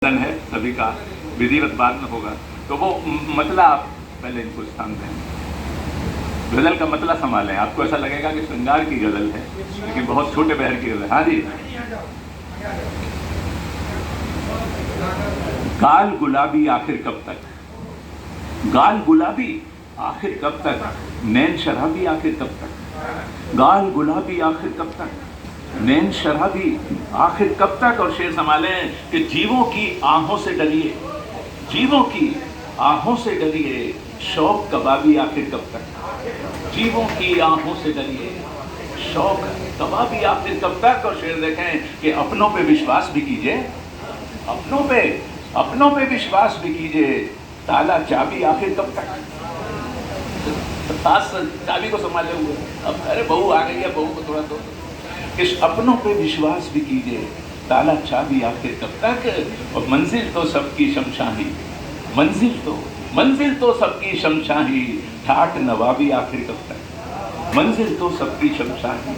है सभी का विधिवत बाद में होगा, तो वो मतला आप पहले इनको स्थान दें। गजल का मतला संभालें। आपको ऐसा लगेगा कि श्रृंगार की गजल है, लेकिन बहुत छोटे बहर की गजल है। हाँ जी। गाल गुलाबी आखिर कब तक, गाल गुलाबी आखिर कब तक, नैन शराबी आखिर कब तक, गाल गुलाबी आखिर कब तक, नैन शराबी आखिर कब तक। और शेर संभालें कि जीवों की आहों से डरिए, जीवों की आहों से डरिए, शौक कबाबी आखिर कब तक, जीवों की आहों से डरिए, शौक कबाबी आखिर कब तक। और शेर देखें कि अपनों पे विश्वास भी कीजिए, अपनों पे विश्वास भी कीजिए, ताला चाबी आखिर कब तक। ताश चाबी को संभाले हुए अब अरे बहू आ गई है, बहू को थोड़ा तो इस अपनों पे विश्वास भी कीजिए, ताला चाबी आखिर कब तक। और मंजिल तो सबकी शमशाही, मंजिल तो सबकी शमशाही, ठाट नवाबी आखिर कब तक, मंजिल तो सबकी शमशाही,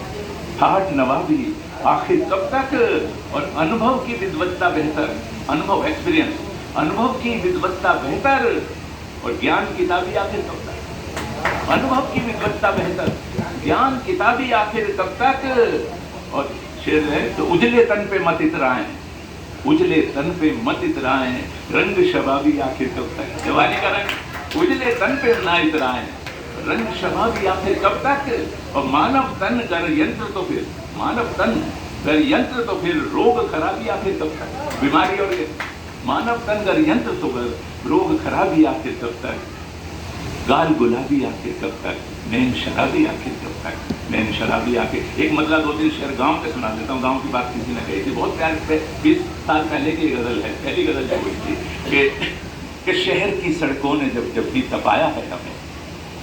ठाट नवाबी आखिर कब तक। और अनुभव की विद्वत्ता बेहतर, अनुभव एक्सपीरियंस, अनुभव की विद्वत्ता बेहतर, और ज्ञान किताबी आखिर कब तक, अनुभव की विद्वत्ता बेहतर, ज्ञान किताबी आखिर कब तक। और शेर है तो उजले तन पे मत इतराएं, उजले तन पे मत इतराएं, रंग शबाबी आखिर कब तक। जवानी का रंग उजले तन पे ना इतराएं, रंग शबाबी आखिर कब तक। और मानव तन कर यंत्र तो फिर, मानव तन कर यंत्र तो फिर, रोग खराबी आखिर कब तक। बीमारी और मानव तन कर यंत्र तो फिर, रोग खराबी आखिर कब तक। गाल गुलाबी आखिर कब तक, नैन शराबी आखिर कब तक, नैन शराबी आखिर। एक मतलब दो तीन शेर गांव के सुना देता हूँ। गांव की बात किसी ने कही थी, बहुत प्यार से 20 साल पहले की गजल है। पहली गजल जो हुई थी कि शहर की सड़कों ने जब जब भी तपाया है हमें,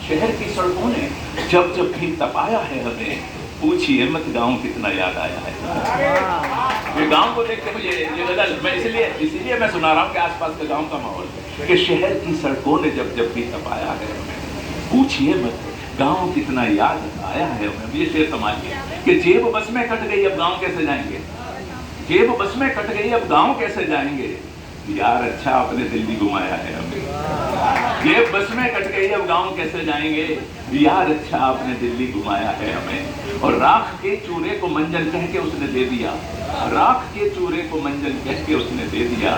शहर की सड़कों ने जब जब भी तपाया है हमें, पूछिए मत गाँव कितना याद आया है। ये गांव को देख के मुझे ये गजल, मैं इसीलिए मैं सुना रहा हूँ कि आसपास के गांव का माहौल कि शहर की सड़कों ने जब जब भी तपाया है हमें, पूछिए मत गांव कितना याद आया है हमें। ये शेर संभालिए कि जेब बस में कट गई अब गांव कैसे जाएंगे, जेब बस में कट गई अब गांव कैसे जाएंगे, यार अच्छा आपने दिल्ली घुमाया है हमें। जेब बस में कट गई अब गांव कैसे जाएंगे, यार अच्छा आपने दिल्ली घुमाया है हमें। और राख के चूरे को मंजन कह के उसने दे दिया, राख के चूरे को मंजन कह के उसने दे दिया,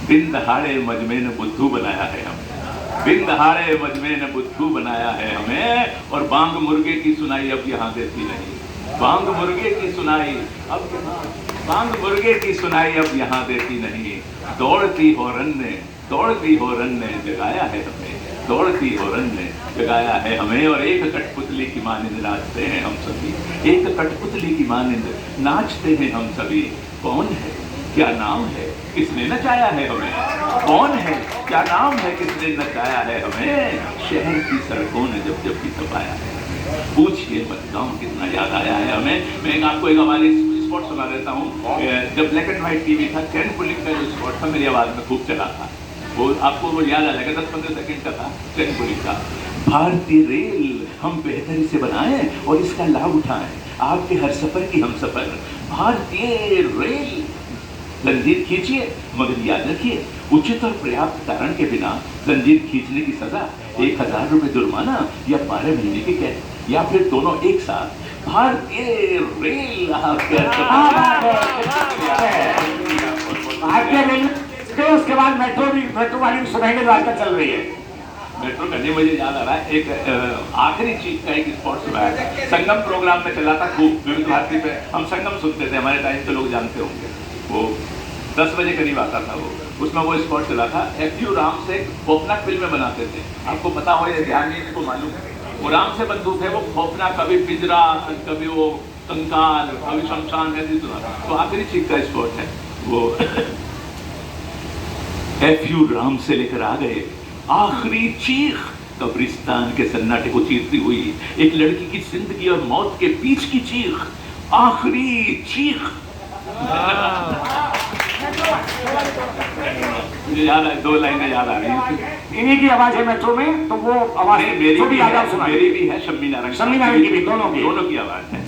दिन दहाड़े मजमे ने बुद्धू बनाया है हमें, दिन दहाड़े मजमे ने बुद्धू बनाया है हमें। और बांग मुर्गे की सुनाई अब यहाँ देती नहीं, बांग मुर्गे की सुनाई अब यहाँ, बांग मुर्गे की सुनाई अब यहाँ देती नहीं, दौड़ती होरन ने जगाया है हमें, दौड़ती होरन ने जगाया है हमें। और एक कठपुतली की मानिंद नाचते हैं हम सभी, एक कठपुतली की मानिंद नाचते हैं हम सभी। कौन है, क्या नाम है, किसने नचाया है हमें, कौन है, क्या नाम है, किसने नचाया है हमें। शहर की सड़कों ने जब जब भी तपाया है, पूछिए मत गाँव कितना याद आया है हमें। मैं आपको एक हमारे स्पॉट सुना देता हूँ। जब ब्लैक एंड व्हाइट टीवी था, चैन पुलिंग का जो स्पॉट था मेरी आवाज़ में खूब चला था, वो आपको वो याद आ जाएगा, 10-15 सेकंड का था, चैन पुलिंग का। भारतीय रेल हम बेहतरी से बनाएं और इसका लाभ उठाएं, आपके हर सफर की हम सफर। भारतीय रेल जंजीर खींचिए मगर याद रखिए, उचित और पर्याप्त कारण के बिना जंजीर खींचने की सजा 1000 रुपये जुर्माना या 12 महीने की कैद, या फिर दोनों एक साथ। भारतीय रेल उसके बाद मेट्रो वाली सुनाएंगे जो आजकल चल रही है। मेट्रो का नहीं मुझे याद आ रहा है, एक आखिरी चीज का एक स्पॉट सुना है, संगम प्रोग्राम में चला था खूब, विविध भारती पे हम संगम सुनते थे, हमारे टाइम के लोग जानते होंगे, वो 10 बजे करीब आता था वो, उसमें वो स्पॉट चला था। F.U. राम से खौफनाक फिल्में बनाते थे, आपको पता हो या ध्यान नहीं को मालूम है, वो राम से बंदूक है, वो खौफनाक, कभी पिंजरा, कभी वो कंकाल, कभी शमशान, ऐसी सुना। तो आखिरी चीज का स्पॉट है वो F.U. राम से लेकर आ गए आखिरी चीख, कब्रिस्तान के सन्नाटे को चीरती हुई एक लड़की की जिंदगी और मौत के बीच की चीख, आखिरी चीख। मुझे याद है, 2 लाइनें याद आ रही हैं, इन्हीं की आवाज है मेट्रो में, तो वो आवाज मेरी भी है, शम्मी नारंग की भी, दोनों की आवाज है।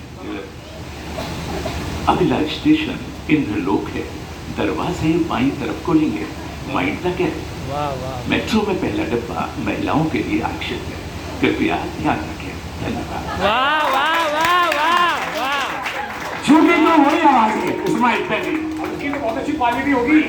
अगला स्टेशन इंद्रलोक है, दरवाजे बाईं तरफ खुलेंगे, माइंड तक है। मेट्रो में पहला डब्बा महिलाओं के लिए आरक्षित है, कृपया ध्यान रखें। धन्यवाद। झूठी तो वही आवाज है इस माइक पे भी, और उसकी तो बहुत अच्छी क्वालिटी होगी।